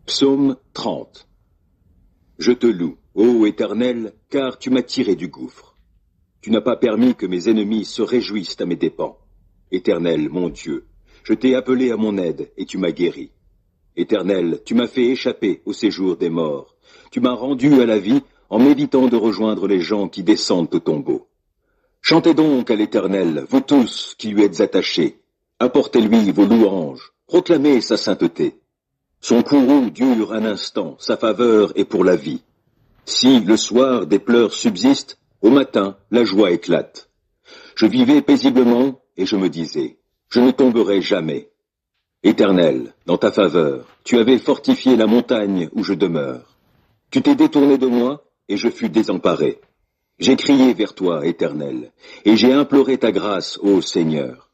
Psaume 30. Je te loue, ô Éternel, car tu m'as tiré du gouffre. Tu n'as pas permis que mes ennemis se réjouissent à mes dépens. Éternel, mon Dieu, je t'ai appelé à mon aide et tu m'as guéri. Éternel, tu m'as fait échapper au séjour des morts. Tu m'as rendu à la vie en m'évitant de rejoindre les gens qui descendent au tombeau. Chantez donc à l'Éternel, vous tous qui lui êtes attachés. Apportez-lui vos louanges, proclamez sa sainteté. Son courroux dure un instant, sa faveur est pour la vie. Si, le soir, des pleurs subsistent, au matin, la joie éclate. Je vivais paisiblement, et je me disais, je ne tomberai jamais. Éternel, dans ta faveur, tu avais fortifié la montagne où je demeure. Tu t'es détourné de moi, et je fus désemparé. J'ai crié vers toi, Éternel, et j'ai imploré ta grâce, ô Seigneur.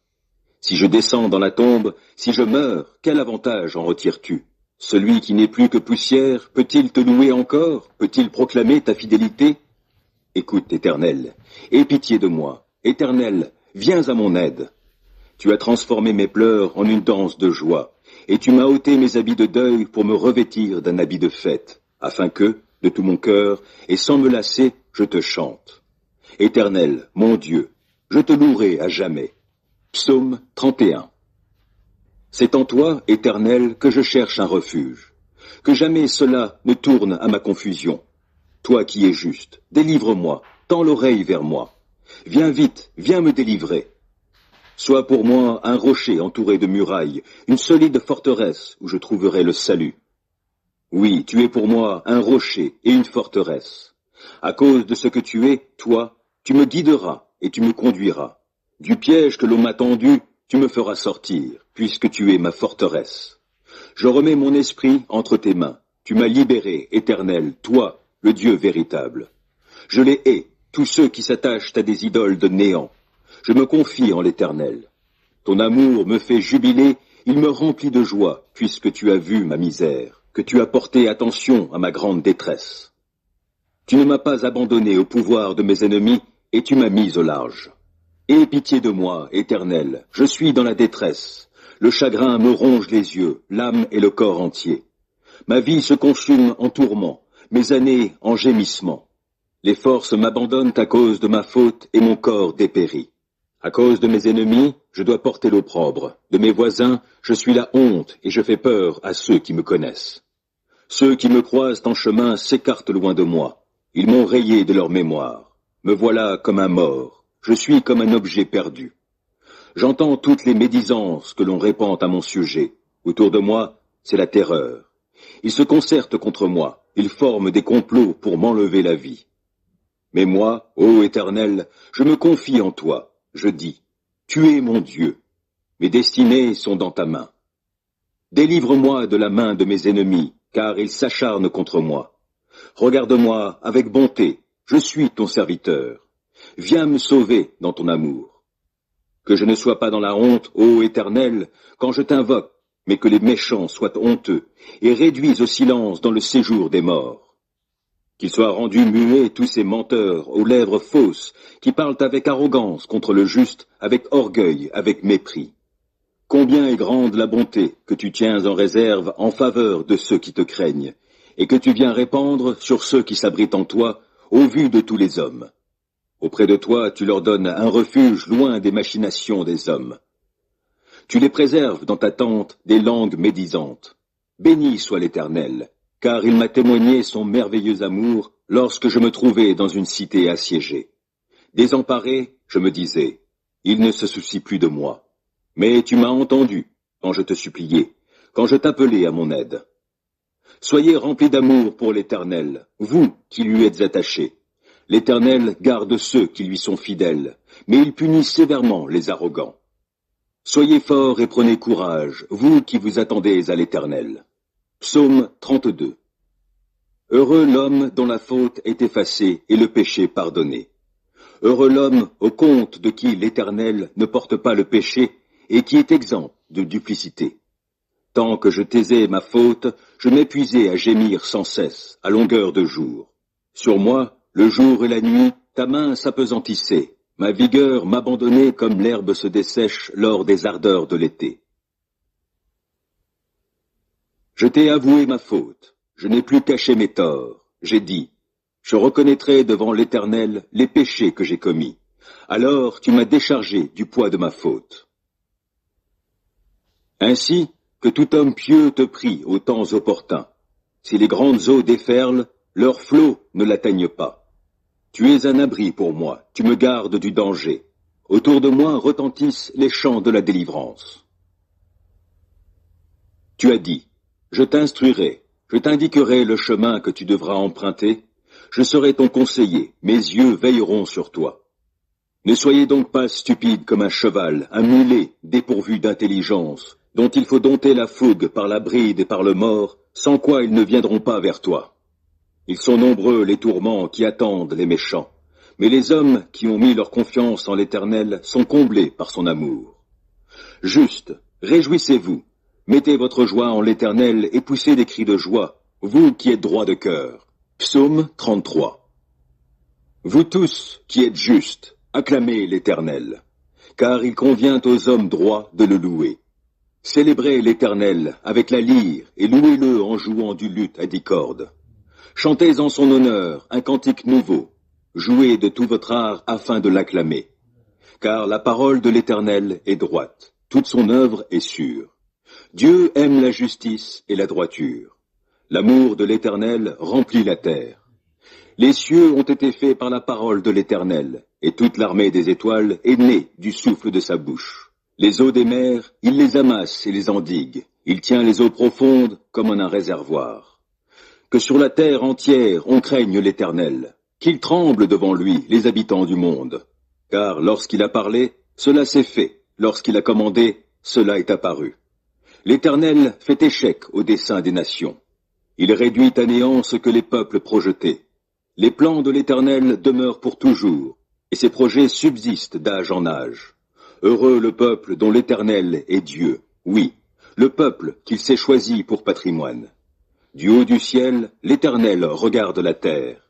Si je descends dans la tombe, si je meurs, quel avantage en retires-tu? Celui qui n'est plus que poussière, peut-il te louer encore? Peut-il proclamer ta fidélité? Écoute, Éternel, aie pitié de moi. Éternel, viens à mon aide. Tu as transformé mes pleurs en une danse de joie, et tu m'as ôté mes habits de deuil pour me revêtir d'un habit de fête, afin que, de tout mon cœur, et sans me lasser, je te chante. Éternel, mon Dieu, je te louerai à jamais. Psaume 31. C'est en toi, Éternel, que je cherche un refuge. Que jamais cela ne tourne à ma confusion. Toi qui es juste, délivre-moi, tends l'oreille vers moi. Viens vite, viens me délivrer. Sois pour moi un rocher entouré de murailles, une solide forteresse où je trouverai le salut. Oui, tu es pour moi un rocher et une forteresse. À cause de ce que tu es, toi, tu me guideras et tu me conduiras. Du piège que l'on m'a tendu, tu me feras sortir, puisque tu es ma forteresse. Je remets mon esprit entre tes mains. Tu m'as libéré, Éternel, toi, le Dieu véritable. Je les hais, tous ceux qui s'attachent à des idoles de néant. Je me confie en l'Éternel. Ton amour me fait jubiler, il me remplit de joie, puisque tu as vu ma misère, que tu as porté attention à ma grande détresse. Tu ne m'as pas abandonné au pouvoir de mes ennemis, et tu m'as mis au large. Aie pitié de moi, Éternel, je suis dans la détresse. Le chagrin me ronge les yeux, l'âme et le corps entier. Ma vie se consume en tourments, mes années en gémissements. Les forces m'abandonnent à cause de ma faute et mon corps dépérit. À cause de mes ennemis, je dois porter l'opprobre. De mes voisins, je suis la honte et je fais peur à ceux qui me connaissent. Ceux qui me croisent en chemin s'écartent loin de moi. Ils m'ont rayé de leur mémoire. Me voilà comme un mort. Je suis comme un objet perdu. J'entends toutes les médisances que l'on répand à mon sujet. Autour de moi, c'est la terreur. Ils se concertent contre moi. Ils forment des complots pour m'enlever la vie. Mais moi, ô Éternel, je me confie en toi. Je dis, tu es mon Dieu. Mes destinées sont dans ta main. Délivre-moi de la main de mes ennemis, car ils s'acharnent contre moi. Regarde-moi avec bonté. Je suis ton serviteur. Viens me sauver dans ton amour. Que je ne sois pas dans la honte, ô Éternel, quand je t'invoque, mais que les méchants soient honteux et réduits au silence dans le séjour des morts. Qu'ils soient rendus muets tous ces menteurs aux lèvres fausses qui parlent avec arrogance contre le juste, avec orgueil, avec mépris. Combien est grande la bonté que tu tiens en réserve en faveur de ceux qui te craignent et que tu viens répandre sur ceux qui s'abritent en toi au vu de tous les hommes. Auprès de toi, tu leur donnes un refuge loin des machinations des hommes. Tu les préserves dans ta tente des langues médisantes. Béni soit l'Éternel, car il m'a témoigné son merveilleux amour lorsque je me trouvais dans une cité assiégée. Désemparé, je me disais, il ne se soucie plus de moi. Mais tu m'as entendu quand je te suppliais, quand je t'appelais à mon aide. Soyez remplis d'amour pour l'Éternel, vous qui lui êtes attachés. L'Éternel garde ceux qui lui sont fidèles, mais il punit sévèrement les arrogants. Soyez forts et prenez courage, vous qui vous attendez à l'Éternel. Psaume 32. Heureux l'homme dont la faute est effacée et le péché pardonné. Heureux l'homme au compte de qui l'Éternel ne porte pas le péché et qui est exempt de duplicité. Tant que je taisais ma faute, je m'épuisais à gémir sans cesse, à longueur de jour. Sur moi, le jour et la nuit, ta main s'apesantissait. Ma vigueur m'abandonnait comme l'herbe se dessèche lors des ardeurs de l'été. Je t'ai avoué ma faute, je n'ai plus caché mes torts. J'ai dit, je reconnaîtrai devant l'Éternel les péchés que j'ai commis. Alors tu m'as déchargé du poids de ma faute. Ainsi, que tout homme pieux te prie aux temps opportuns. Si les grandes eaux déferlent, leurs flots ne l'atteignent pas. Tu es un abri pour moi, tu me gardes du danger. Autour de moi retentissent les chants de la délivrance. Tu as dit, je t'instruirai, je t'indiquerai le chemin que tu devras emprunter, je serai ton conseiller, mes yeux veilleront sur toi. Ne soyez donc pas stupide comme un cheval, un mulet dépourvu d'intelligence, dont il faut dompter la fougue par la bride et par le mors, sans quoi ils ne viendront pas vers toi. Ils sont nombreux les tourments qui attendent les méchants, mais les hommes qui ont mis leur confiance en l'Éternel sont comblés par son amour. Juste, réjouissez-vous, mettez votre joie en l'Éternel et poussez des cris de joie, vous qui êtes droits de cœur. Psaume 33. Vous tous qui êtes justes, acclamez l'Éternel, car il convient aux hommes droits de le louer. Célébrez l'Éternel avec la lyre et louez-le en jouant du luth à 10 cordes. Chantez en son honneur un cantique nouveau. Jouez de tout votre art afin de l'acclamer. Car la parole de l'Éternel est droite, toute son œuvre est sûre. Dieu aime la justice et la droiture. L'amour de l'Éternel remplit la terre. Les cieux ont été faits par la parole de l'Éternel, et toute l'armée des étoiles est née du souffle de sa bouche. Les eaux des mers, il les amasse et les endigue. Il tient les eaux profondes comme en un réservoir. Que sur la terre entière on craigne l'Éternel, qu'ils tremblent devant lui, les habitants du monde. Car lorsqu'il a parlé, cela s'est fait, lorsqu'il a commandé, cela est apparu. L'Éternel fait échec au dessein des nations. Il réduit à néant ce que les peuples projetaient. Les plans de l'Éternel demeurent pour toujours, et ses projets subsistent d'âge en âge. Heureux le peuple dont l'Éternel est Dieu, oui, le peuple qu'il s'est choisi pour patrimoine. Du haut du ciel, l'Éternel regarde la terre.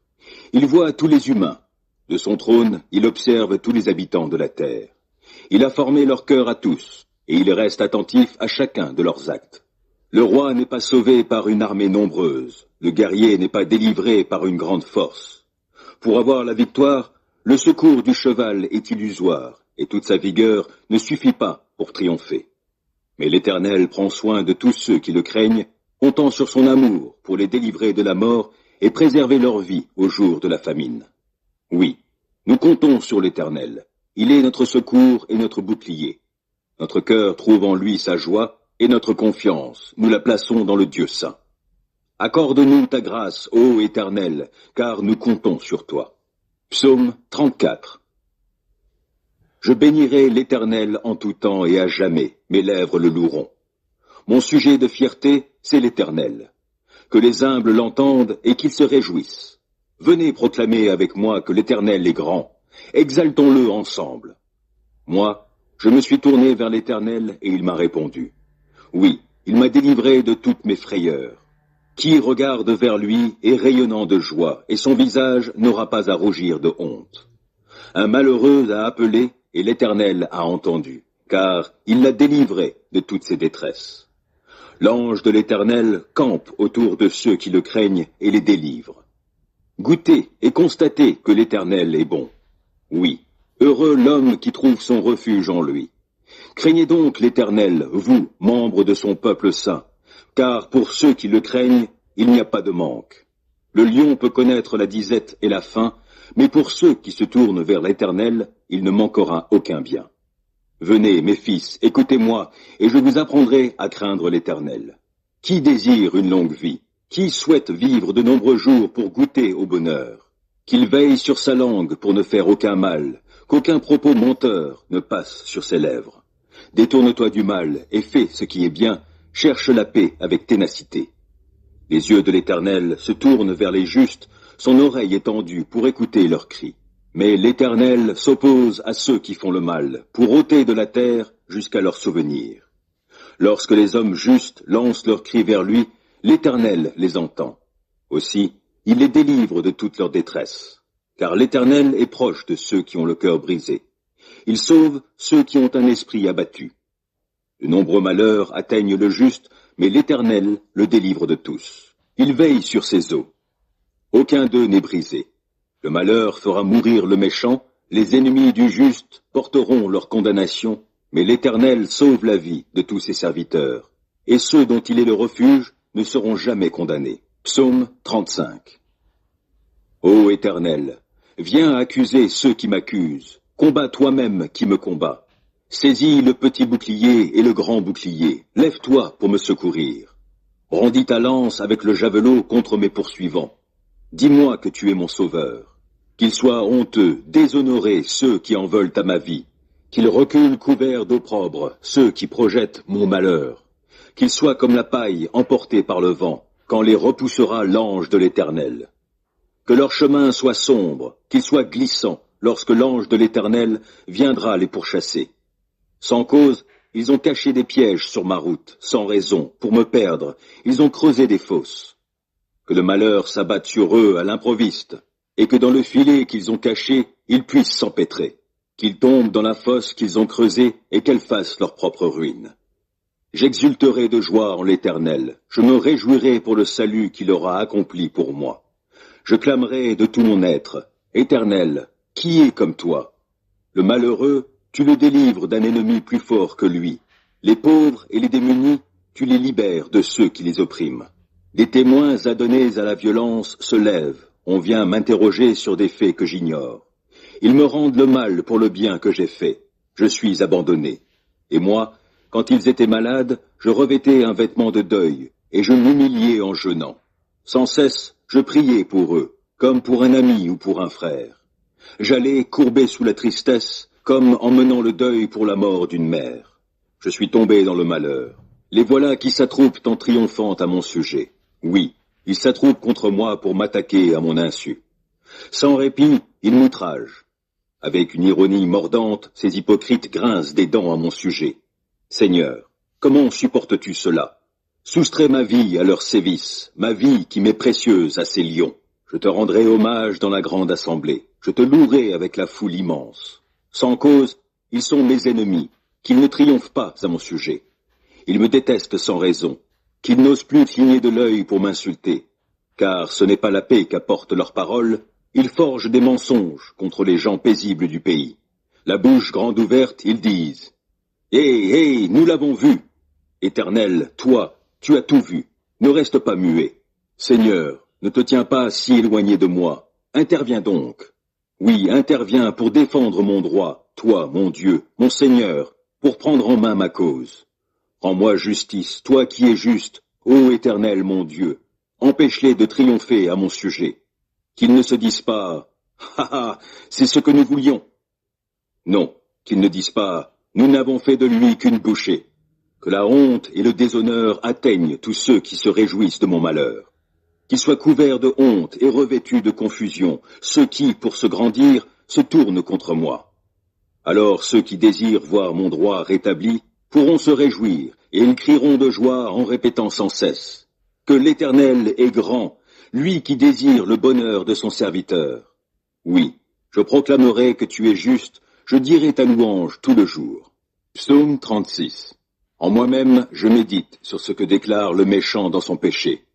Il voit tous les humains. De son trône, il observe tous les habitants de la terre. Il a formé leur cœur à tous, et il reste attentif à chacun de leurs actes. Le roi n'est pas sauvé par une armée nombreuse, le guerrier n'est pas délivré par une grande force. Pour avoir la victoire, le secours du cheval est illusoire, et toute sa vigueur ne suffit pas pour triompher. Mais l'Éternel prend soin de tous ceux qui le craignent, comptant sur son amour pour les délivrer de la mort et préserver leur vie au jour de la famine. Oui, nous comptons sur l'Éternel. Il est notre secours et notre bouclier. Notre cœur trouve en lui sa joie et notre confiance, nous la plaçons dans le Dieu saint. Accorde-nous ta grâce, ô Éternel, car nous comptons sur toi. Psaume 34. Je bénirai l'Éternel en tout temps et à jamais, mes lèvres le loueront. Mon sujet de fierté, c'est l'Éternel. Que les humbles l'entendent et qu'ils se réjouissent. Venez proclamer avec moi que l'Éternel est grand. Exaltons-le ensemble. Moi, je me suis tourné vers l'Éternel et il m'a répondu. Oui, il m'a délivré de toutes mes frayeurs. Qui regarde vers lui est rayonnant de joie, et son visage n'aura pas à rougir de honte. Un malheureux a appelé, et l'Éternel a entendu, car il l'a délivré de toutes ses détresses. L'ange de l'Éternel campe autour de ceux qui le craignent et les délivre. Goûtez et constatez que l'Éternel est bon. Oui, heureux l'homme qui trouve son refuge en lui. Craignez donc l'Éternel, vous, membres de son peuple saint, car pour ceux qui le craignent, il n'y a pas de manque. Le lion peut connaître la disette et la faim, mais pour ceux qui se tournent vers l'Éternel, il ne manquera aucun bien. Venez, mes fils, écoutez-moi, et je vous apprendrai à craindre l'Éternel. Qui désire une longue vie? Qui souhaite vivre de nombreux jours pour goûter au bonheur? Qu'il veille sur sa langue pour ne faire aucun mal, qu'aucun propos menteur ne passe sur ses lèvres. Détourne-toi du mal et fais ce qui est bien, cherche la paix avec ténacité. Les yeux de l'Éternel se tournent vers les justes, son oreille est tendue pour écouter leurs cris. Mais l'Éternel s'oppose à ceux qui font le mal, pour ôter de la terre jusqu'à leur souvenir. Lorsque les hommes justes lancent leurs cris vers lui, l'Éternel les entend. Aussi, il les délivre de toute leur détresse. Car l'Éternel est proche de ceux qui ont le cœur brisé. Il sauve ceux qui ont un esprit abattu. De nombreux malheurs atteignent le juste, mais l'Éternel le délivre de tous. Il veille sur ses eaux. Aucun d'eux n'est brisé. Le malheur fera mourir le méchant, les ennemis du juste porteront leur condamnation, mais l'Éternel sauve la vie de tous ses serviteurs, et ceux dont il est le refuge ne seront jamais condamnés. Psaume 35. Ô Éternel, viens accuser ceux qui m'accusent, combat toi-même qui me combat. Saisis le petit bouclier et le grand bouclier, lève-toi pour me secourir. Brandis ta lance avec le javelot contre mes poursuivants. Dis-moi que tu es mon sauveur. Qu'ils soient honteux, déshonorés ceux qui en veulent à ma vie. Qu'ils reculent couverts d'opprobre ceux qui projettent mon malheur. Qu'ils soient comme la paille emportée par le vent, quand les repoussera l'ange de l'Éternel. Que leur chemin soit sombre, qu'il soit glissant, lorsque l'ange de l'Éternel viendra les pourchasser. Sans cause, ils ont caché des pièges sur ma route, sans raison, pour me perdre, ils ont creusé des fosses. Que le malheur s'abatte sur eux à l'improviste, et que dans le filet qu'ils ont caché, ils puissent s'empêtrer, qu'ils tombent dans la fosse qu'ils ont creusée et qu'elle fasse leur propre ruine. J'exulterai de joie en l'Éternel, je me réjouirai pour le salut qu'il aura accompli pour moi. Je clamerai de tout mon être, Éternel, qui est comme toi? Le malheureux, tu le délivres d'un ennemi plus fort que lui. Les pauvres et les démunis, tu les libères de ceux qui les oppriment. Des témoins adonnés à la violence se lèvent, on vient m'interroger sur des faits que j'ignore. Ils me rendent le mal pour le bien que j'ai fait. Je suis abandonné. Et moi, quand ils étaient malades, je revêtais un vêtement de deuil, et je m'humiliais en jeûnant. Sans cesse, je priais pour eux, comme pour un ami ou pour un frère. J'allais courbé sous la tristesse, comme en menant le deuil pour la mort d'une mère. Je suis tombé dans le malheur. Les voilà qui s'attroupent en triomphant à mon sujet. Oui, ils s'attroupent contre moi pour m'attaquer à mon insu. Sans répit, ils m'outragent. Avec une ironie mordante, ces hypocrites grincent des dents à mon sujet. Seigneur, comment supportes-tu cela? Soustrais ma vie à leurs sévices, ma vie qui m'est précieuse à ces lions. Je te rendrai hommage dans la grande assemblée. Je te louerai avec la foule immense. Sans cause, ils sont mes ennemis, qu'ils ne triomphent pas à mon sujet. Ils me détestent sans raison, qu'ils n'osent plus cligner de l'œil pour m'insulter. Car ce n'est pas la paix qu'apportent leurs paroles, ils forgent des mensonges contre les gens paisibles du pays. La bouche grande ouverte, ils disent « Hé, nous l'avons vu !» Éternel, toi, tu as tout vu, ne reste pas muet. Seigneur, ne te tiens pas si éloigné de moi, interviens donc. Oui, interviens pour défendre mon droit, toi, mon Dieu, mon Seigneur, pour prendre en main ma cause. Rends-moi justice, toi qui es juste, ô Éternel, mon Dieu, empêche-les de triompher à mon sujet. Qu'ils ne se disent pas « Ha ha, c'est ce que nous voulions !» Non, qu'ils ne disent pas « Nous n'avons fait de lui qu'une bouchée !» Que la honte et le déshonneur atteignent tous ceux qui se réjouissent de mon malheur. Qu'ils soient couverts de honte et revêtus de confusion, ceux qui, pour se grandir, se tournent contre moi. Alors ceux qui désirent voir mon droit rétabli pourront se réjouir, et ils crieront de joie en répétant sans cesse que l'Éternel est grand, lui qui désire le bonheur de son serviteur. Oui, je proclamerai que tu es juste, je dirai ta louange tout le jour. Psaume 36. En moi-même, je médite sur ce que déclare le méchant dans son péché.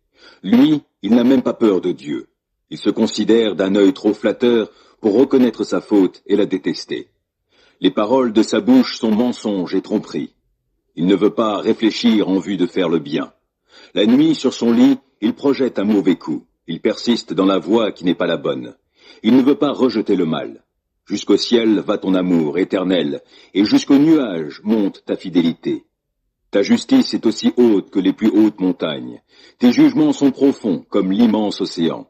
Lui, il n'a même pas peur de Dieu. Il se considère d'un œil trop flatteur pour reconnaître sa faute et la détester. Les paroles de sa bouche sont mensonges et tromperies. Il ne veut pas réfléchir en vue de faire le bien. La nuit, sur son lit, il projette un mauvais coup. Il persiste dans la voie qui n'est pas la bonne. Il ne veut pas rejeter le mal. Jusqu'au ciel va ton amour éternel, et jusqu'aux nuages monte ta fidélité. Ta justice est aussi haute que les plus hautes montagnes. Tes jugements sont profonds comme l'immense océan.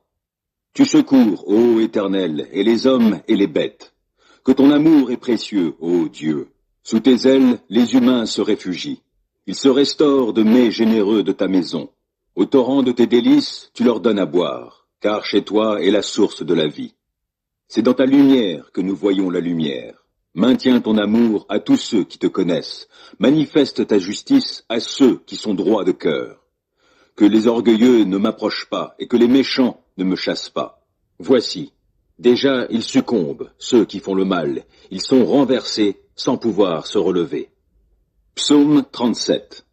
Tu secours, ô Éternel, et les hommes et les bêtes. Que ton amour est précieux, ô Dieu. Sous tes ailes, les humains se réfugient. Ils se restaurent de mets généreux de ta maison. Au torrent de tes délices, tu leur donnes à boire, car chez toi est la source de la vie. C'est dans ta lumière que nous voyons la lumière. Maintiens ton amour à tous ceux qui te connaissent. Manifeste ta justice à ceux qui sont droits de cœur. Que les orgueilleux ne m'approchent pas et que les méchants ne me chassent pas. Voici, déjà ils succombent, ceux qui font le mal. Ils sont renversés sans pouvoir se relever. Psaume 37.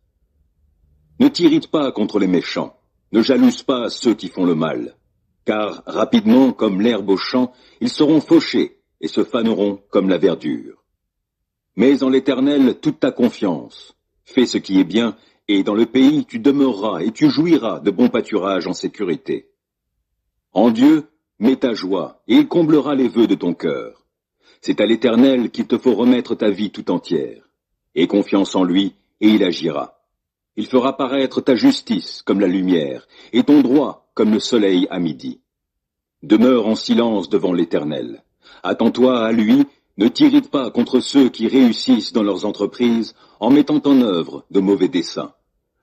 Ne t'irrite pas contre les méchants, ne jalouse pas ceux qui font le mal, car rapidement, comme l'herbe au champ, ils seront fauchés et se faneront comme la verdure. Mets en l'Éternel toute ta confiance, fais ce qui est bien, et dans le pays tu demeureras et tu jouiras de bons pâturages en sécurité. En Dieu, mets ta joie, et il comblera les vœux de ton cœur. C'est à l'Éternel qu'il te faut remettre ta vie tout entière. Aie confiance en lui, et il agira. Il fera paraître ta justice comme la lumière, et ton droit comme le soleil à midi. Demeure en silence devant l'Éternel. Attends-toi à lui, ne t'irrite pas contre ceux qui réussissent dans leurs entreprises en mettant en œuvre de mauvais desseins.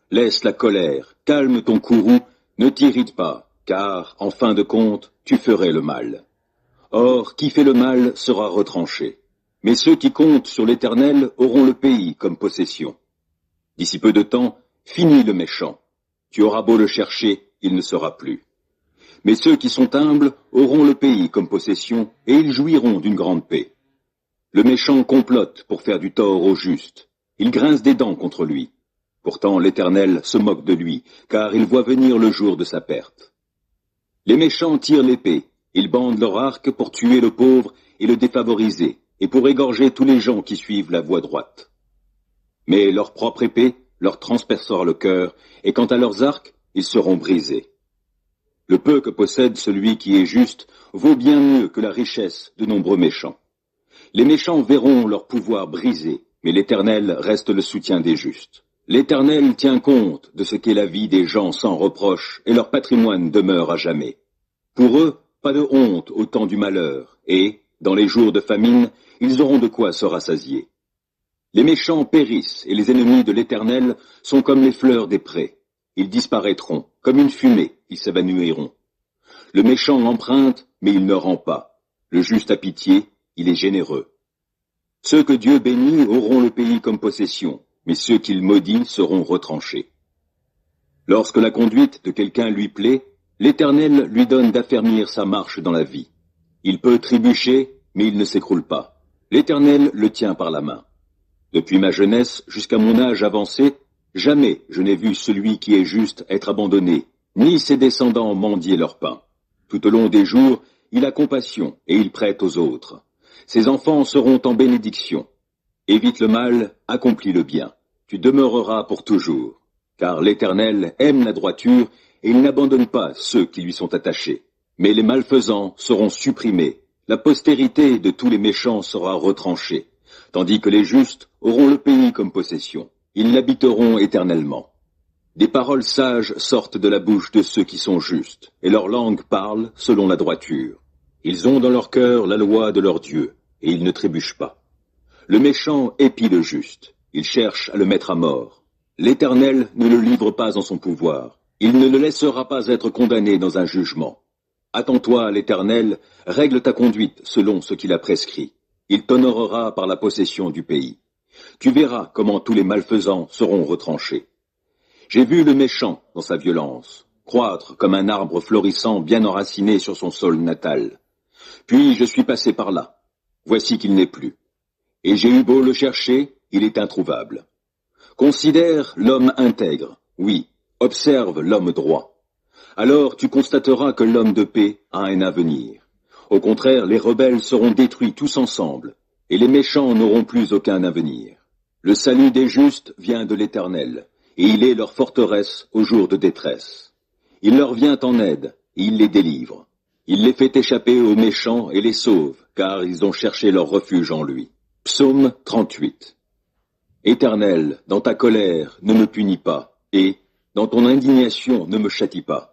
Laisse la colère, calme ton courroux, ne t'irrite pas, car, en fin de compte, tu ferais le mal. Or, qui fait le mal sera retranché. Mais ceux qui comptent sur l'Éternel auront le pays comme possession. D'ici peu de temps, finis le méchant. Tu auras beau le chercher, il ne sera plus. Mais ceux qui sont humbles auront le pays comme possession, et ils jouiront d'une grande paix. Le méchant complote pour faire du tort au juste. Il grince des dents contre lui. Pourtant l'Éternel se moque de lui, car il voit venir le jour de sa perte. Les méchants tirent l'épée, ils bandent leur arc pour tuer le pauvre et le défavoriser, et pour égorger tous les gens qui suivent la voie droite. Mais leur propre épée leur transpercera le cœur, et quant à leurs arcs, ils seront brisés. Le peu que possède celui qui est juste vaut bien mieux que la richesse de nombreux méchants. Les méchants verront leur pouvoir brisé, mais l'Éternel reste le soutien des justes. L'Éternel tient compte de ce qu'est la vie des gens sans reproche, et leur patrimoine demeure à jamais. Pour eux, pas de honte au temps du malheur, et, dans les jours de famine, ils auront de quoi se rassasier. Les méchants périssent, et les ennemis de l'Éternel sont comme les fleurs des prés. Ils disparaîtront, comme une fumée, ils s'évanouiront. Le méchant emprunte, mais il ne rend pas. Le juste a pitié, il est généreux. Ceux que Dieu bénit auront le pays comme possession, mais ceux qu'il maudit seront retranchés. Lorsque la conduite de quelqu'un lui plaît, l'Éternel lui donne d'affermir sa marche dans la vie. Il peut trébucher, mais il ne s'écroule pas. L'Éternel le tient par la main. Depuis ma jeunesse jusqu'à mon âge avancé, jamais je n'ai vu celui qui est juste être abandonné, ni ses descendants mendier leur pain. Tout au long des jours, il a compassion et il prête aux autres. Ses enfants seront en bénédiction. Évite le mal, accomplis le bien. Tu demeureras pour toujours. Car l'Éternel aime la droiture et il n'abandonne pas ceux qui lui sont attachés. Mais les malfaisants seront supprimés. La postérité de tous les méchants sera retranchée, tandis que les justes auront le pays comme possession. Ils l'habiteront éternellement. Des paroles sages sortent de la bouche de ceux qui sont justes, et leur langue parle selon la droiture. Ils ont dans leur cœur la loi de leur Dieu, et ils ne trébuchent pas. Le méchant épie le juste, il cherche à le mettre à mort. L'Éternel ne le livre pas en son pouvoir, il ne le laissera pas être condamné dans un jugement. Attends-toi à l'Éternel, règle ta conduite selon ce qu'il a prescrit. Il t'honorera par la possession du pays. Tu verras comment tous les malfaisants seront retranchés. J'ai vu le méchant, dans sa violence, croître comme un arbre florissant bien enraciné sur son sol natal. Puis je suis passé par là. Voici qu'il n'est plus. Et j'ai eu beau le chercher, il est introuvable. Considère l'homme intègre, oui, observe l'homme droit. Alors tu constateras que l'homme de paix a un avenir. Au contraire, les rebelles seront détruits tous ensemble, et les méchants n'auront plus aucun avenir. Le salut des justes vient de l'Éternel, et il est leur forteresse au jour de détresse. Il leur vient en aide, et il les délivre. Il les fait échapper aux méchants et les sauve, car ils ont cherché leur refuge en lui. Psaume 38. Éternel, dans ta colère, ne me punis pas, et, dans ton indignation, ne me châtie pas.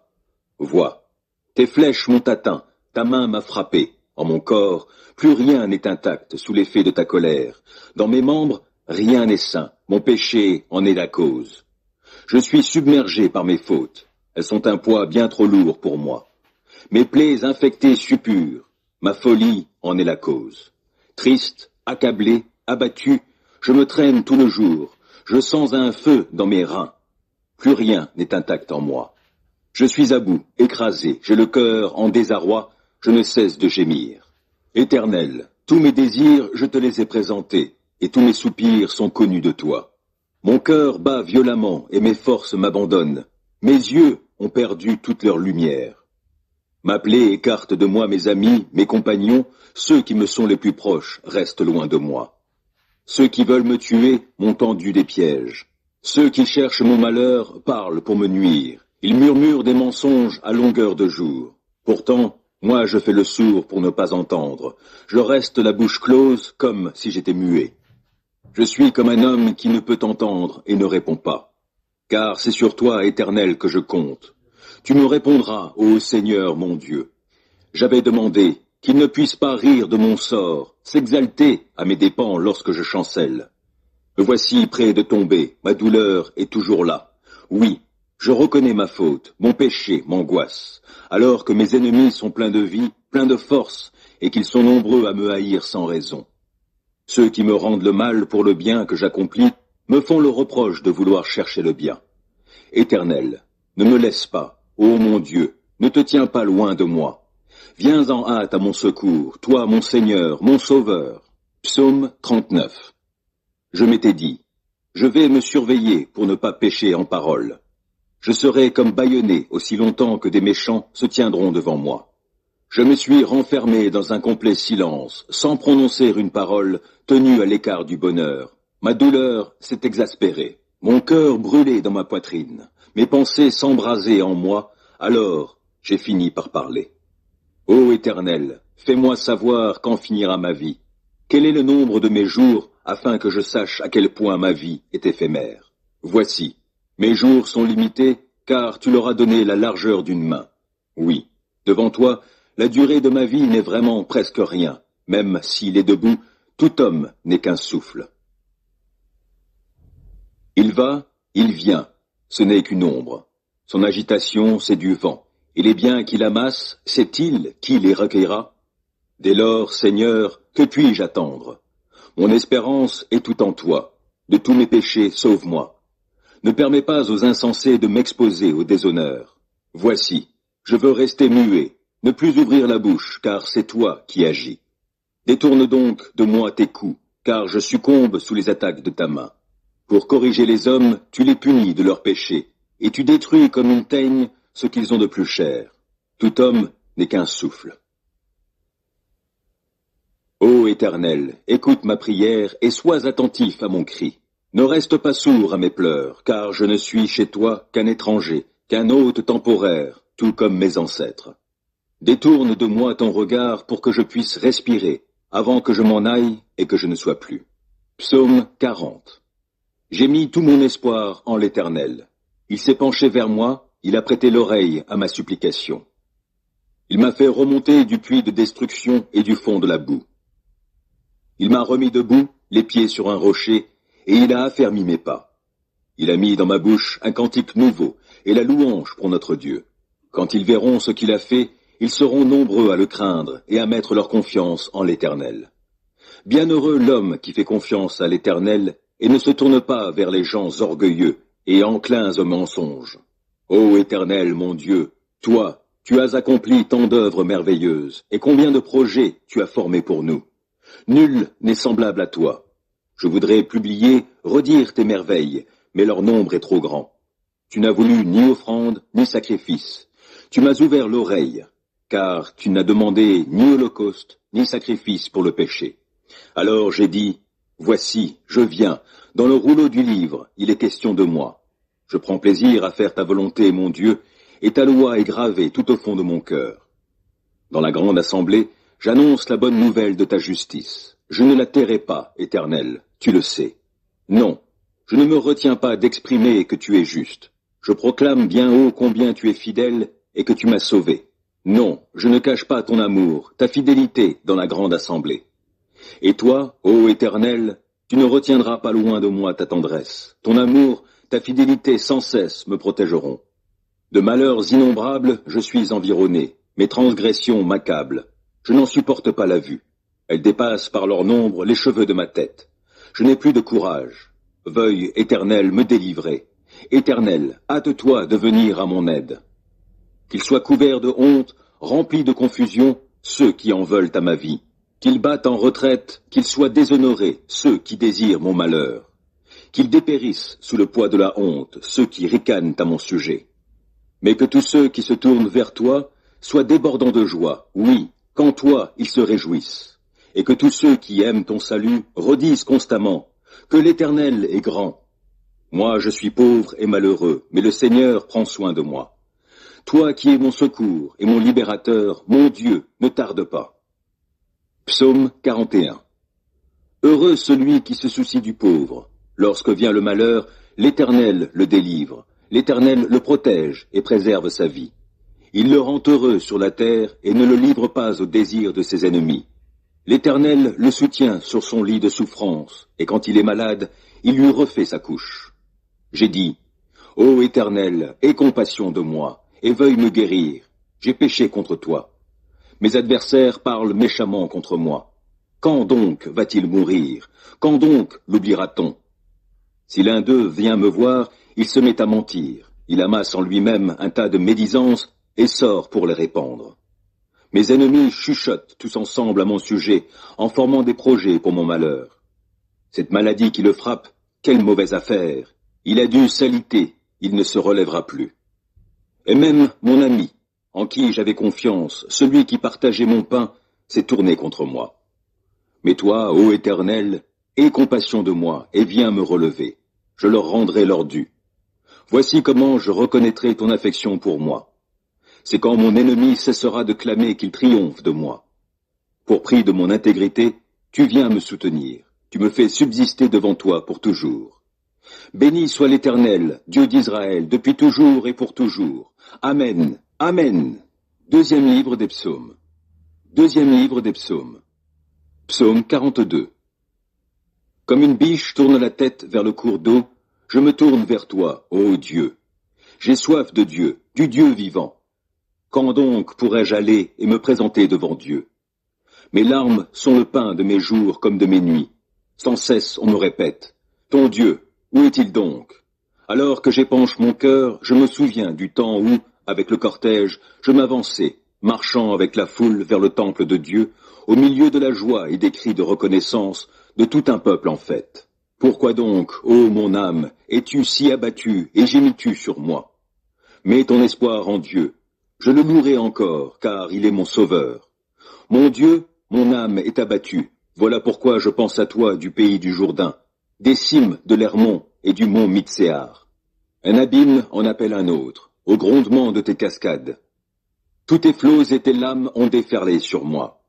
Vois, tes flèches m'ont atteint, ta main m'a frappé. En mon corps, plus rien n'est intact sous l'effet de ta colère. Dans mes membres, rien n'est sain, mon péché en est la cause. Je suis submergé par mes fautes, elles sont un poids bien trop lourd pour moi. Mes plaies infectées suppurent, ma folie en est la cause. Triste, accablé, abattu, je me traîne tout le jour, je sens un feu dans mes reins. Plus rien n'est intact en moi. Je suis à bout, écrasé, j'ai le cœur en désarroi, je ne cesse de gémir. Éternel, tous mes désirs, je te les ai présentés, et tous mes soupirs sont connus de toi. Mon cœur bat violemment et mes forces m'abandonnent. Mes yeux ont perdu toute leur lumière. Ma plaie écarte de moi mes amis, mes compagnons, ceux qui me sont les plus proches restent loin de moi. Ceux qui veulent me tuer m'ont tendu des pièges. Ceux qui cherchent mon malheur parlent pour me nuire. Ils murmurent des mensonges à longueur de jour. Pourtant, moi je fais le sourd pour ne pas entendre. Je reste la bouche close comme si j'étais muet. Je suis comme un homme qui ne peut entendre et ne répond pas. Car c'est sur toi, Éternel, que je compte. Tu me répondras, ô Seigneur mon Dieu. J'avais demandé qu'il ne puisse pas rire de mon sort, s'exalter à mes dépens lorsque je chancelle. Me voici près de tomber, ma douleur est toujours là. Oui, je reconnais ma faute, mon péché m'angoisse, alors que mes ennemis sont pleins de vie, pleins de force, et qu'ils sont nombreux à me haïr sans raison. Ceux qui me rendent le mal pour le bien que j'accomplis me font le reproche de vouloir chercher le bien. Éternel, ne me laisse pas, ô mon Dieu, ne te tiens pas loin de moi. Viens en hâte à mon secours, toi mon Seigneur, mon Sauveur. Psaume 39. Je m'étais dit, je vais me surveiller pour ne pas pécher en parole. Je serai comme bâillonné aussi longtemps que des méchants se tiendront devant moi. Je me suis renfermé dans un complet silence, sans prononcer une parole, tenu à l'écart du bonheur. Ma douleur s'est exaspérée, mon cœur brûlé dans ma poitrine, mes pensées s'embrasaient en moi, alors j'ai fini par parler. Ô Éternel, fais-moi savoir quand finira ma vie. Quel est le nombre de mes jours, afin que je sache à quel point ma vie est éphémère. Voici, mes jours sont limités, car tu leur as donné la largeur d'une main. Oui, devant toi, la durée de ma vie n'est vraiment presque rien, même s'il est debout, tout homme n'est qu'un souffle. Il va, il vient, ce n'est qu'une ombre. Son agitation, c'est du vent, et les biens qu'il amasse, sait-il qui les recueillera? Dès lors, Seigneur, que puis-je attendre? Mon espérance est tout en toi. De tous mes péchés, sauve-moi. Ne permets pas aux insensés de m'exposer au déshonneur. Voici, je veux rester muet, ne plus ouvrir la bouche, car c'est toi qui agis. Détourne donc de moi tes coups, car je succombe sous les attaques de ta main. Pour corriger les hommes, tu les punis de leurs péchés, et tu détruis comme une teigne ce qu'ils ont de plus cher. Tout homme n'est qu'un souffle. Ô Éternel, écoute ma prière et sois attentif à mon cri. Ne reste pas sourd à mes pleurs, car je ne suis chez toi qu'un étranger, qu'un hôte temporaire, tout comme mes ancêtres. Détourne de moi ton regard pour que je puisse respirer, avant que je m'en aille et que je ne sois plus. Psaume 40. J'ai mis tout mon espoir en l'Éternel. Il s'est penché vers moi, il a prêté l'oreille à ma supplication. Il m'a fait remonter du puits de destruction et du fond de la boue. Il m'a remis debout, les pieds sur un rocher, et il a affermi mes pas. Il a mis dans ma bouche un cantique nouveau, et la louange pour notre Dieu. Quand ils verront ce qu'il a fait, ils seront nombreux à le craindre et à mettre leur confiance en l'Éternel. Bienheureux l'homme qui fait confiance à l'Éternel et ne se tourne pas vers les gens orgueilleux et enclins au mensonge. Ô Éternel, mon Dieu, toi, tu as accompli tant d'œuvres merveilleuses, et combien de projets tu as formés pour nous. Nul n'est semblable à toi. Je voudrais publier, redire tes merveilles, mais leur nombre est trop grand. Tu n'as voulu ni offrande, ni sacrifice. Tu m'as ouvert l'oreille, car tu n'as demandé ni holocauste, ni sacrifice pour le péché. Alors j'ai dit, voici, je viens, dans le rouleau du livre, il est question de moi. Je prends plaisir à faire ta volonté, mon Dieu, et ta loi est gravée tout au fond de mon cœur. Dans la grande assemblée, j'annonce la bonne nouvelle de ta justice. Je ne la tairai pas, Éternel, tu le sais. Non, je ne me retiens pas d'exprimer que tu es juste. Je proclame bien haut combien tu es fidèle et que tu m'as sauvé. Non, je ne cache pas ton amour, ta fidélité dans la grande assemblée. Et toi, ô Éternel, tu ne retiendras pas loin de moi ta tendresse. Ton amour, ta fidélité sans cesse me protégeront. De malheurs innombrables, je suis environné. Mes transgressions m'accablent. Je n'en supporte pas la vue. Elles dépassent par leur nombre les cheveux de ma tête. Je n'ai plus de courage. Veuille, Éternel, me délivrer. Éternel, hâte-toi de venir à mon aide. Qu'ils soient couverts de honte, remplis de confusion, ceux qui en veulent à ma vie. Qu'ils battent en retraite, qu'ils soient déshonorés, ceux qui désirent mon malheur. qu'ils dépérissent sous le poids de la honte, ceux qui ricanent à mon sujet. Mais que tous ceux qui se tournent vers toi soient débordants de joie, oui, qu'en toi ils se réjouissent. Et que tous ceux qui aiment ton salut redisent constamment que l'Éternel est grand. Moi je suis pauvre et malheureux, mais le Seigneur prend soin de moi. Toi qui es mon secours et mon libérateur, mon Dieu, ne tarde pas. Psaume 41. Heureux celui qui se soucie du pauvre. Lorsque vient le malheur, l'Éternel le délivre. L'Éternel le protège et préserve sa vie. Il le rend heureux sur la terre et ne le livre pas au désir de ses ennemis. L'Éternel le soutient sur son lit de souffrance, et quand il est malade, il lui refait sa couche. J'ai dit, ô Éternel, aie compassion de moi, et veuille me guérir. J'ai péché contre toi. Mes adversaires parlent méchamment contre moi. Quand donc va-t-il mourir? Quand donc l'oubliera-t-on? Si l'un d'eux vient me voir, il se met à mentir. Il amasse en lui-même un tas de médisances et sort pour les répandre. Mes ennemis chuchotent tous ensemble à mon sujet, en formant des projets pour mon malheur. Cette maladie qui le frappe, quelle mauvaise affaire! Il a dû s'aliter, il ne se relèvera plus. Et même mon ami, en qui j'avais confiance, celui qui partageait mon pain, s'est tourné contre moi. Mais toi, ô Éternel, aie compassion de moi et viens me relever. Je leur rendrai leur dû. Voici comment je reconnaîtrai ton affection pour moi. C'est quand mon ennemi cessera de clamer qu'il triomphe de moi. Pour prix de mon intégrité, tu viens me soutenir. Tu me fais subsister devant toi pour toujours. Béni soit l'Éternel, Dieu d'Israël, depuis toujours et pour toujours. Amen. Amen. Deuxième livre des psaumes. Deuxième livre des psaumes. Psaume 42. Comme une biche tourne la tête vers le cours d'eau, je me tourne vers toi, ô Dieu. J'ai soif de Dieu, du Dieu vivant. Quand donc pourrais-je aller et me présenter devant Dieu? Mes larmes sont le pain de mes jours comme de mes nuits. Sans cesse on me répète, ton Dieu, où est-il donc? Alors que j'épanche mon cœur, je me souviens du temps où, avec le cortège, je m'avançais, marchant avec la foule vers le temple de Dieu, au milieu de la joie et des cris de reconnaissance de tout un peuple en fête. Pourquoi donc, ô mon âme, es-tu si abattue et gémis-tu sur moi? Mets ton espoir en Dieu. Je le louerai encore, car il est mon sauveur. Mon Dieu, mon âme est abattue. Voilà pourquoi je pense à toi du pays du Jourdain, des cimes de l'Hermon et du mont Mitséar. Un abîme en appelle un autre, au grondement de tes cascades. Tous tes flots et tes lames ont déferlé sur moi.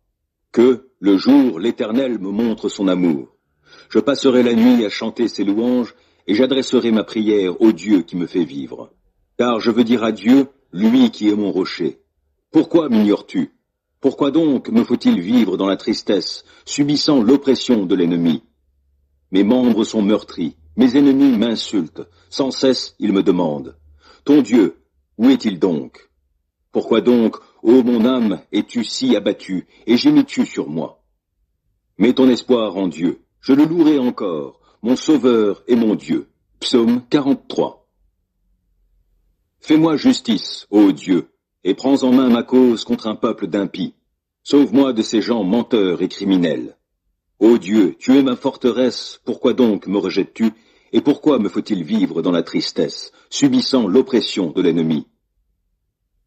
Que, le jour, l'Éternel me montre son amour. Je passerai la nuit à chanter ses louanges, et j'adresserai ma prière au Dieu qui me fait vivre. Car je veux dire à Dieu, lui qui est mon rocher. Pourquoi m'ignores-tu? Pourquoi donc me faut-il vivre dans la tristesse, subissant l'oppression de l'ennemi? Mes membres sont meurtris, mes ennemis m'insultent, sans cesse ils me demandent. Ton Dieu, où est-il donc? Pourquoi donc, ô mon âme, es-tu si abattue, et gémis-tu sur moi? Mets ton espoir en Dieu, je le louerai encore, mon Sauveur et mon Dieu. Psaume 43. Fais-moi justice, ô Dieu, et prends en main ma cause contre un peuple d'impies. Sauve-moi de ces gens menteurs et criminels. Ô Dieu, tu es ma forteresse, pourquoi donc me rejettes-tu, et pourquoi me faut-il vivre dans la tristesse, subissant l'oppression de l'ennemi?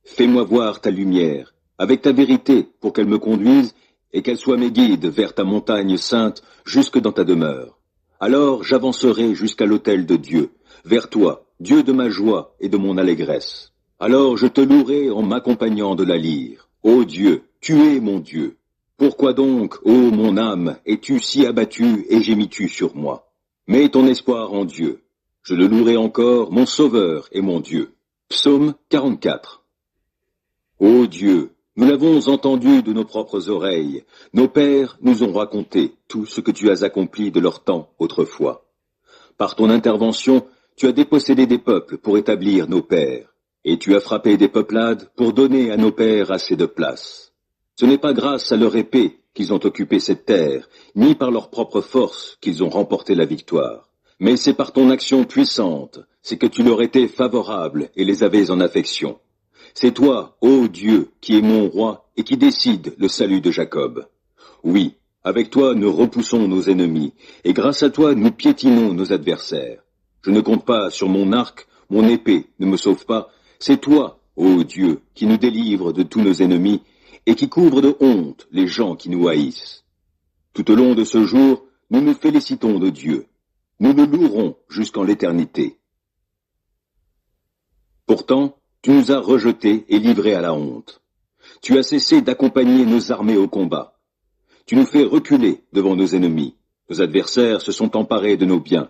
Fais-moi voir ta lumière, avec ta vérité, pour qu'elle me conduise, et qu'elle soit mes guides vers ta montagne sainte, jusque dans ta demeure. Alors j'avancerai jusqu'à l'autel de Dieu, vers toi, Dieu de ma joie et de mon allégresse. Alors je te louerai en m'accompagnant de la lyre. Ô Dieu, tu es mon Dieu. Pourquoi donc, ô mon âme, es-tu si abattue et gémis-tu sur moi? Mets ton espoir en Dieu. Je le louerai encore, mon Sauveur et mon Dieu. Psaume 44. Ô Dieu, nous l'avons entendu de nos propres oreilles. Nos pères nous ont raconté tout ce que tu as accompli de leur temps autrefois. Par ton intervention, tu as dépossédé des peuples pour établir nos pères, et tu as frappé des peuplades pour donner à nos pères assez de place. Ce n'est pas grâce à leur épée qu'ils ont occupé cette terre, ni par leur propre force qu'ils ont remporté la victoire. Mais c'est par ton action puissante, c'est que tu leur étais favorable et les avais en affection. C'est toi, ô Dieu, qui es mon roi et qui décide le salut de Jacob. Oui, Avec toi, nous repoussons nos ennemis, et grâce à toi, nous piétinons nos adversaires. Je ne compte pas sur mon arc, mon épée ne me sauve pas. C'est toi, ô Dieu, qui nous délivre de tous nos ennemis, et qui couvre de honte les gens qui nous haïssent. Tout au long de ce jour, nous nous félicitons de Dieu. Nous le louerons jusqu'en l'éternité. Pourtant, tu nous as rejetés et livrés à la honte. Tu as cessé d'accompagner nos armées au combat. Tu nous fais reculer devant nos ennemis. Nos adversaires se sont emparés de nos biens.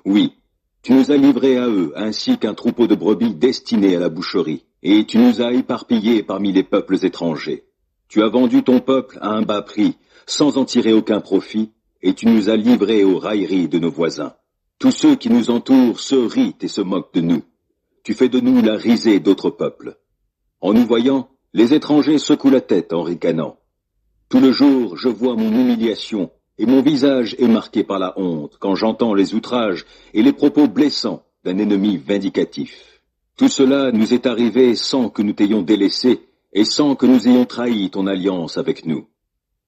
Oui, tu nous as livrés à eux, ainsi qu'un troupeau de brebis destiné à la boucherie, et tu nous as éparpillés parmi les peuples étrangers. Tu as vendu ton peuple à un bas prix, sans en tirer aucun profit, et tu nous as livrés aux railleries de nos voisins. Tous ceux qui nous entourent se rient et se moquent de nous. Tu fais de nous la risée d'autres peuples. En nous voyant, les étrangers secouent la tête en ricanant. Tout le jour, je vois mon humiliation, et mon visage est marqué par la honte quand j'entends les outrages et les propos blessants d'un ennemi vindicatif. Tout cela nous est arrivé sans que nous t'ayons délaissé et sans que nous ayons trahi ton alliance avec nous.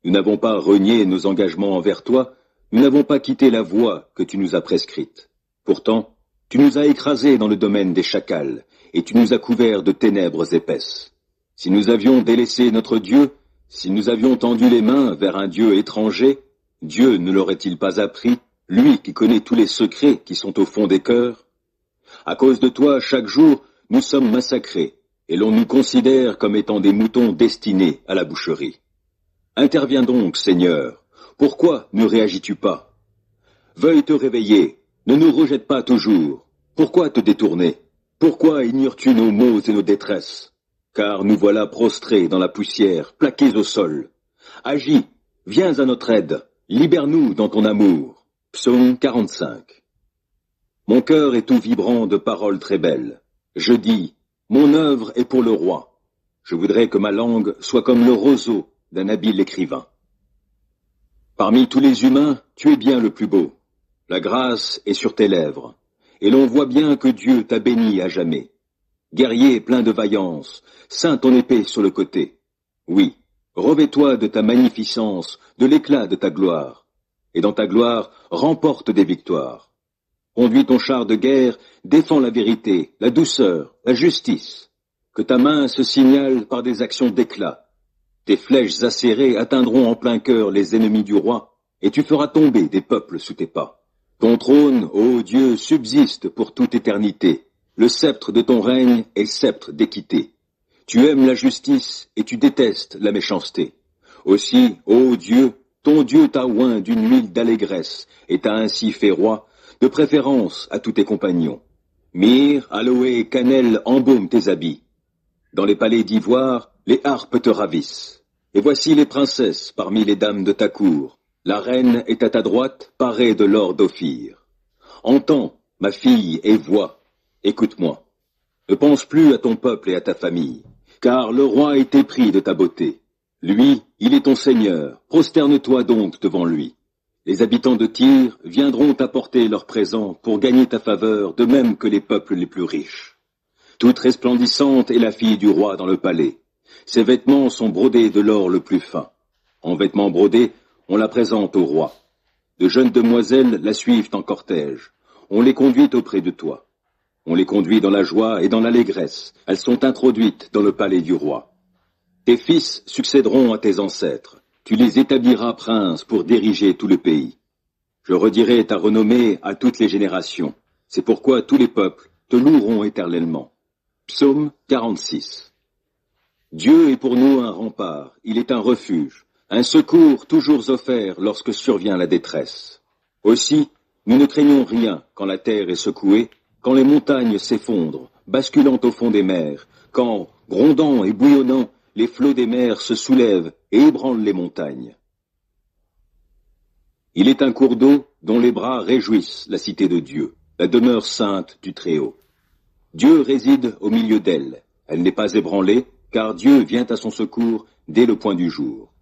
Nous n'avons pas renié nos engagements envers toi, nous n'avons pas quitté la voie que tu nous as prescrite. Pourtant, tu nous as écrasés dans le domaine des chacals, et tu nous as couverts de ténèbres épaisses. Si nous avions délaissé notre Dieu, si nous avions tendu les mains vers un Dieu étranger, Dieu ne l'aurait-il pas appris, lui qui connaît tous les secrets qui sont au fond des cœurs? À cause de toi, chaque jour, nous sommes massacrés, et l'on nous considère comme étant des moutons destinés à la boucherie. Interviens donc, Seigneur. Pourquoi ne réagis-tu pas? Veuille te réveiller, ne nous rejette pas toujours. Pourquoi te détourner? Pourquoi ignores-tu nos maux et nos détresses? Car nous voilà prostrés dans la poussière, plaqués au sol. Agis, viens à notre aide, libère-nous dans ton amour. Psaume 45. Mon cœur est tout vibrant de paroles très belles. Je dis, mon œuvre est pour le roi. Je voudrais que ma langue soit comme le roseau d'un habile écrivain. Parmi tous les humains, tu es bien le plus beau. La grâce est sur tes lèvres, et l'on voit bien que Dieu t'a béni à jamais. Guerrier plein de vaillance, ceins ton épée sur le côté. Oui, revêt-toi de ta magnificence, de l'éclat de ta gloire, et dans ta gloire, remporte des victoires. Conduis ton char de guerre, défends la vérité, la douceur, la justice. Que ta main se signale par des actions d'éclat. Tes flèches acérées atteindront en plein cœur les ennemis du roi, et tu feras tomber des peuples sous tes pas. Ton trône, ô Dieu, subsiste pour toute éternité. Le sceptre de ton règne est sceptre d'équité. Tu aimes la justice et tu détestes la méchanceté. Aussi, ô Dieu, ton Dieu t'a oint d'une huile d'allégresse et t'a ainsi fait roi, de préférence à tous tes compagnons. Myrrhe, aloe et cannelle embaument tes habits. Dans les palais d'ivoire, les harpes te ravissent. Et voici les princesses parmi les dames de ta cour. La reine est à ta droite, parée de l'or d'Ophir. Entends, ma fille, et vois, écoute-moi. Ne pense plus à ton peuple et à ta famille, car le roi est épris de ta beauté. Lui, il est ton Seigneur, prosterne-toi donc devant lui. Les habitants de Tyr viendront t'apporter leurs présents pour gagner ta faveur, de même que les peuples les plus riches. Toute resplendissante est la fille du roi dans le palais. Ses vêtements sont brodés de l'or le plus fin. En vêtements brodés, on la présente au roi. De jeunes demoiselles la suivent en cortège. On les conduit auprès de toi. On les conduit dans la joie et dans l'allégresse. Elles sont introduites dans le palais du roi. Tes fils succéderont à tes ancêtres. Tu les établiras princes pour diriger tout le pays. Je redirai ta renommée à toutes les générations. C'est pourquoi tous les peuples te loueront éternellement. Psaume 46. Dieu est pour nous un rempart, il est un refuge, un secours toujours offert lorsque survient la détresse. Aussi, nous ne craignons rien quand la terre est secouée, quand les montagnes s'effondrent, basculant au fond des mers, quand, grondant et bouillonnant, les flots des mers se soulèvent et ébranlent les montagnes. Il est un cours d'eau dont les bras réjouissent la cité de Dieu, la demeure sainte du Très-Haut. Dieu réside au milieu d'elle. Elle n'est pas ébranlée, car Dieu vient à son secours dès le point du jour.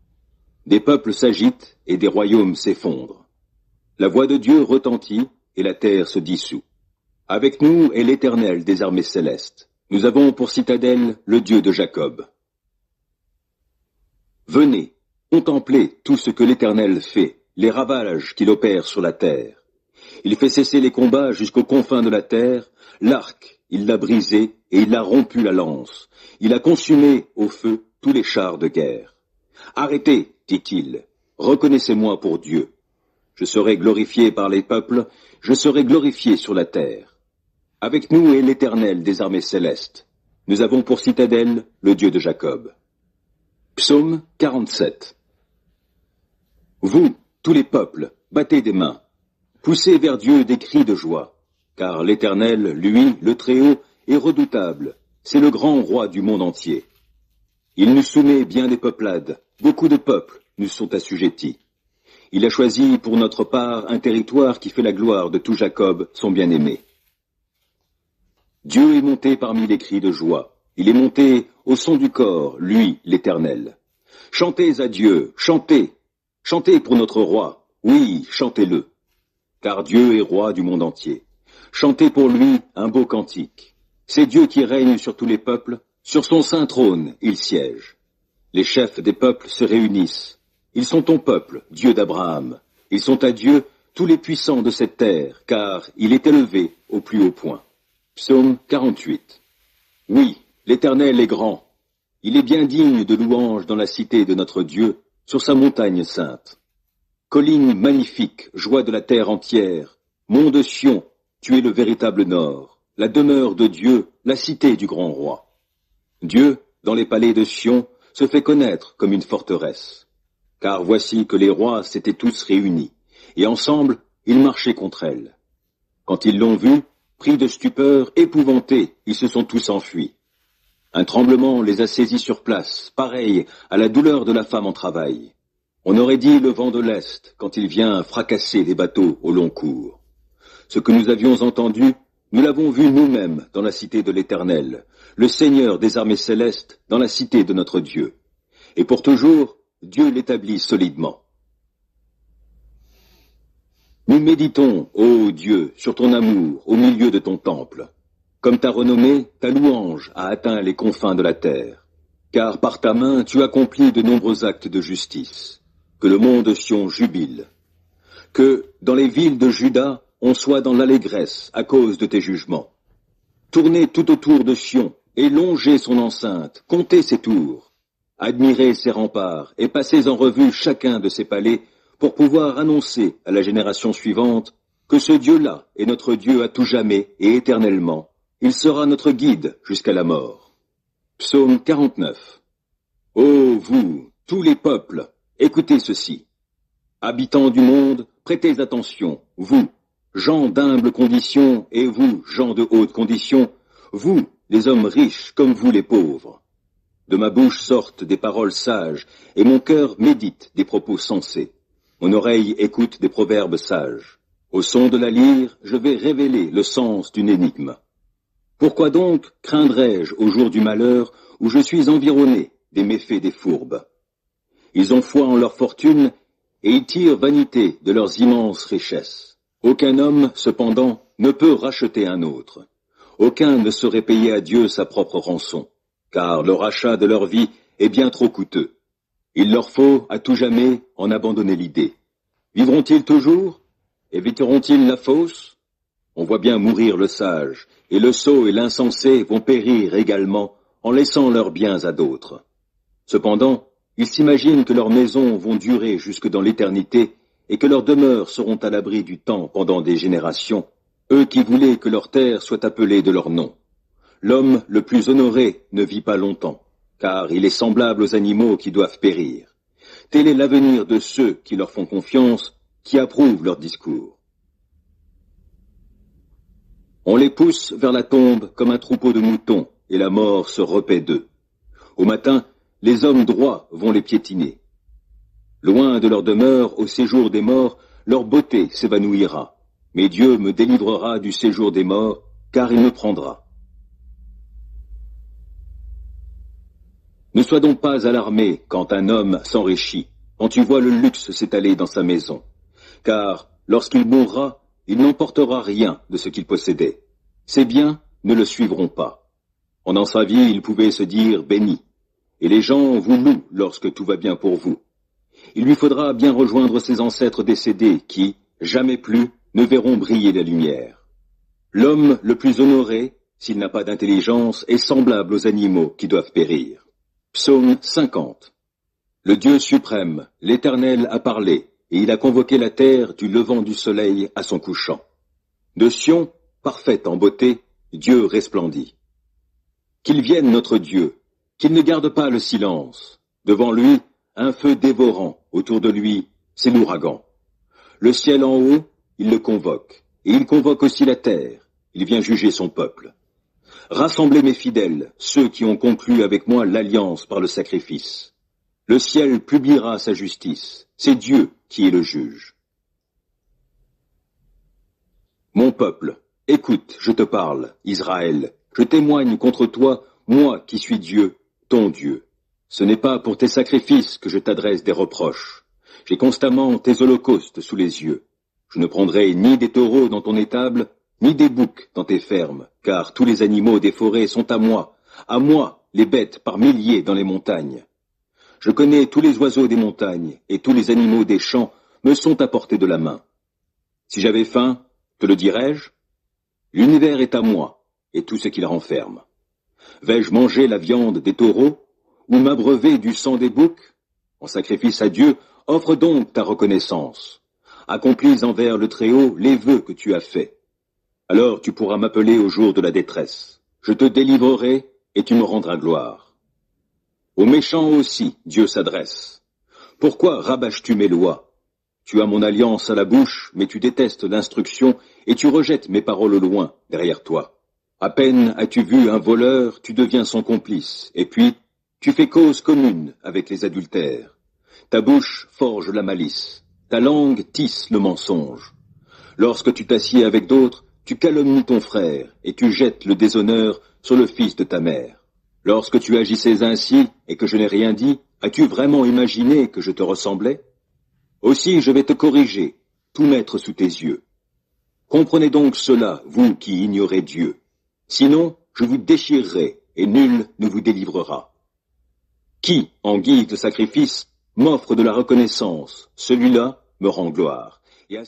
Des peuples s'agitent et des royaumes s'effondrent. La voix de Dieu retentit et la terre se dissout. Avec nous est l'Éternel des armées célestes. Nous avons pour citadelle le Dieu de Jacob. Venez, Contemplez tout ce que l'Éternel fait, les ravages qu'il opère sur la terre. Il fait cesser les combats jusqu'aux confins de la terre, l'arc, il l'a brisé et il a rompu la lance. Il a consumé au feu tous les chars de guerre. Arrêtez, dit-il, reconnaissez-moi pour Dieu. Je serai glorifié par les peuples, je serai glorifié sur la terre. Avec nous est l'Éternel des armées célestes. Nous avons pour citadelle le Dieu de Jacob. Psaume 47. Vous, tous les peuples, battez des mains. Poussez vers Dieu des cris de joie. Car l'Éternel, lui, le Très-Haut, est redoutable. C'est le grand roi du monde entier. Il nous soumet bien des peuplades. Beaucoup de peuples nous sont assujettis. Il a choisi pour notre part un territoire qui fait la gloire de tout Jacob, son bien-aimé. Dieu est monté parmi les cris de joie. Il est monté au son du corps, lui, l'Éternel. Chantez à Dieu, chantez. Chantez pour notre roi. Oui, chantez-le. Car Dieu est roi du monde entier. Chantez pour lui un beau cantique. C'est Dieu qui règne sur tous les peuples. Sur son saint trône, il siège. Les chefs des peuples se réunissent. Ils sont ton peuple, Dieu d'Abraham. Ils sont à Dieu tous les puissants de cette terre, car il est élevé au plus haut point. Psaume 48. Oui, l'Éternel est grand. Il est bien digne de louange dans la cité de notre Dieu, sur sa montagne sainte. Colline magnifique, joie de la terre entière, mont de Sion, tu es le véritable nord, la demeure de Dieu, la cité du grand roi. Dieu, dans les palais de Sion, se fait connaître comme une forteresse. Car voici que les rois s'étaient tous réunis, et ensemble, ils marchaient contre elle. Quand ils l'ont vue, pris de stupeur, épouvantés, ils se sont tous enfuis. Un tremblement les a saisis sur place, pareil à la douleur de la femme en travail. On aurait dit le vent de l'Est quand il vient fracasser les bateaux au long cours. Ce que nous avions entendu, nous l'avons vu nous-mêmes dans la cité de l'Éternel, le Seigneur des armées célestes dans la cité de notre Dieu. Et pour toujours, Dieu l'établit solidement. Nous méditons, ô Dieu, sur ton amour au milieu de ton temple. Comme ta renommée, ta louange a atteint les confins de la terre. Car par ta main, tu accomplis de nombreux actes de justice. Que le monde Sion jubile. Que, dans les villes de Juda, on soit dans l'allégresse à cause de tes jugements. Tournez tout autour de Sion et longez son enceinte, comptez ses tours. Admirez ses remparts et passez en revue chacun de ses palais pour pouvoir annoncer à la génération suivante que ce Dieu-là est notre Dieu à tout jamais et éternellement. Il sera notre guide jusqu'à la mort. Psaume 49. Ô vous, tous les peuples, écoutez ceci. Habitants du monde, prêtez attention, vous, gens d'humble condition, et vous, gens de haute condition, vous, les hommes riches comme vous les pauvres. De ma bouche sortent des paroles sages, et mon cœur médite des propos sensés. Mon oreille écoute des proverbes sages. Au son de la lyre, je vais révéler le sens d'une énigme. Pourquoi donc craindrais-je au jour du malheur où je suis environné des méfaits des fourbes? Ils ont foi en leur fortune et ils tirent vanité de leurs immenses richesses. Aucun homme, cependant, ne peut racheter un autre. Aucun ne saurait payer à Dieu sa propre rançon, car le rachat de leur vie est bien trop coûteux. Il leur faut, à tout jamais, en abandonner l'idée. Vivront-ils toujours? Éviteront-ils la fosse? On voit bien mourir le sage, et le sot et l'insensé vont périr également en laissant leurs biens à d'autres. Cependant, ils s'imaginent que leurs maisons vont durer jusque dans l'éternité et que leurs demeures seront à l'abri du temps pendant des générations, eux qui voulaient que leur terre soit appelée de leur nom. L'homme le plus honoré ne vit pas longtemps, car il est semblable aux animaux qui doivent périr. Tel est l'avenir de ceux qui leur font confiance, qui approuvent leurs discours. On les pousse vers la tombe comme un troupeau de moutons, et la mort se repaît d'eux. Au matin, les hommes droits vont les piétiner. Loin de leur demeure, au séjour des morts, leur beauté s'évanouira. Mais Dieu me délivrera du séjour des morts, car il me prendra. Ne sois donc pas alarmé quand un homme s'enrichit, quand tu vois le luxe s'étaler dans sa maison. Car, lorsqu'il mourra, il n'emportera rien de ce qu'il possédait. Ses biens ne le suivront pas. Pendant sa vie, il pouvait se dire béni. Et les gens vous louent lorsque tout va bien pour vous. Il lui faudra bien rejoindre ses ancêtres décédés qui, jamais plus, ne verront briller la lumière. L'homme le plus honoré, s'il n'a pas d'intelligence, est semblable aux animaux qui doivent périr. Psaume 50. Le Dieu suprême, l'Éternel, a parlé, et il a convoqué la terre du levant du soleil à son couchant. De Sion, parfaite en beauté, Dieu resplendit. Qu'il vienne notre Dieu, qu'il ne garde pas le silence. Devant lui, un feu dévorant, autour de lui, c'est l'ouragan. Le ciel en haut, il le convoque, et il convoque aussi la terre, il vient juger son peuple. Rassemblez mes fidèles, ceux qui ont conclu avec moi l'alliance par le sacrifice. Le ciel publiera sa justice, c'est Dieu qui est le juge. Mon peuple, écoute, je te parle, Israël, je témoigne contre toi, moi qui suis Dieu, ton Dieu. Ce n'est pas pour tes sacrifices que je t'adresse des reproches. J'ai constamment tes holocaustes sous les yeux. Je ne prendrai ni des taureaux dans ton étable, ni des boucs dans tes fermes, car tous les animaux des forêts sont à moi les bêtes par milliers dans les montagnes. Je connais tous les oiseaux des montagnes, et tous les animaux des champs me sont à portée de la main. Si j'avais faim, te le dirais-je? L'univers est à moi, et tout ce qu'il renferme. Vais-je manger la viande des taureaux, ou m'abreuver du sang des boucs? En sacrifice à Dieu, offre donc ta reconnaissance. Accomplis envers le Très-Haut les vœux que tu as faits. Alors tu pourras m'appeler au jour de la détresse. Je te délivrerai, et tu me rendras gloire. Aux méchants aussi, Dieu s'adresse. Pourquoi rabâches-tu mes lois? Tu as mon alliance à la bouche, mais tu détestes l'instruction, et tu rejettes mes paroles au loin, derrière toi. À peine as-tu vu un voleur, tu deviens son complice, et puis tu fais cause commune avec les adultères. Ta bouche forge la malice, ta langue tisse le mensonge. Lorsque tu t'assieds avec d'autres, tu calomnies ton frère, et tu jettes le déshonneur sur le fils de ta mère. Lorsque tu agissais ainsi, et que je n'ai rien dit, as-tu vraiment imaginé que je te ressemblais? Aussi je vais te corriger, tout mettre sous tes yeux. Comprenez donc cela, vous qui ignorez Dieu. Sinon, je vous déchirerai, et nul ne vous délivrera. Qui, en guise de sacrifice, m'offre de la reconnaissance, celui-là me rend gloire. Et